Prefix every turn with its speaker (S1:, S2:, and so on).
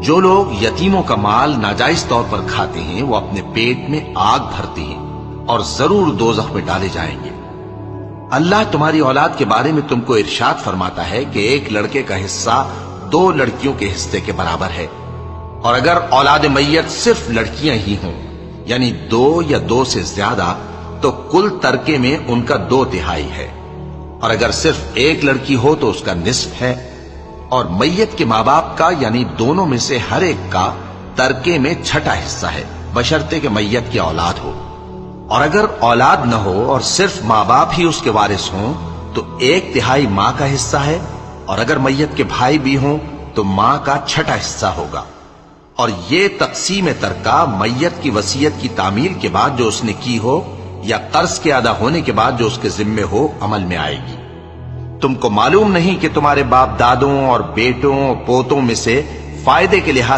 S1: جو لوگ یتیموں کا مال ناجائز طور پر کھاتے ہیں وہ اپنے پیٹ میں آگ بھرتے ہیں اور ضرور دوزخ میں ڈالے جائیں گے۔ اللہ تمہاری اولاد کے بارے میں تم کو ارشاد فرماتا ہے کہ ایک لڑکے کا حصہ 2 لڑکیوں کے حصے کے برابر ہے، اور اگر اولاد میت صرف لڑکیاں ہی ہوں یعنی 2 یا 2 سے زیادہ تو کل ترکے میں ان کا 2/3 ہے، اور اگر صرف ایک لڑکی ہو تو اس کا نصف ہے، اور میت کے ماں باپ کا یعنی دونوں میں سے ہر ایک کا ترکے میں 6واں حصہ ہے، بشرطے کہ میت کی اولاد ہو، اور اگر اولاد نہ ہو اور صرف ماں باپ ہی اس کے وارث ہوں تو 1/3 ماں کا حصہ ہے، اور اگر میت کے بھائی بھی ہوں تو ماں کا 6واں حصہ ہوگا۔ اور یہ تقسیم ترکہ میت کی وصیت کی تعمیل کے بعد جو اس نے کی ہو یا قرض کے ادا ہونے کے بعد جو اس کے ذمے ہو عمل میں آئے گی۔ تم کو معلوم نہیں کہ تمہارے باپ دادوں اور بیٹوں اور پوتوں میں سے فائدے کے لحاظ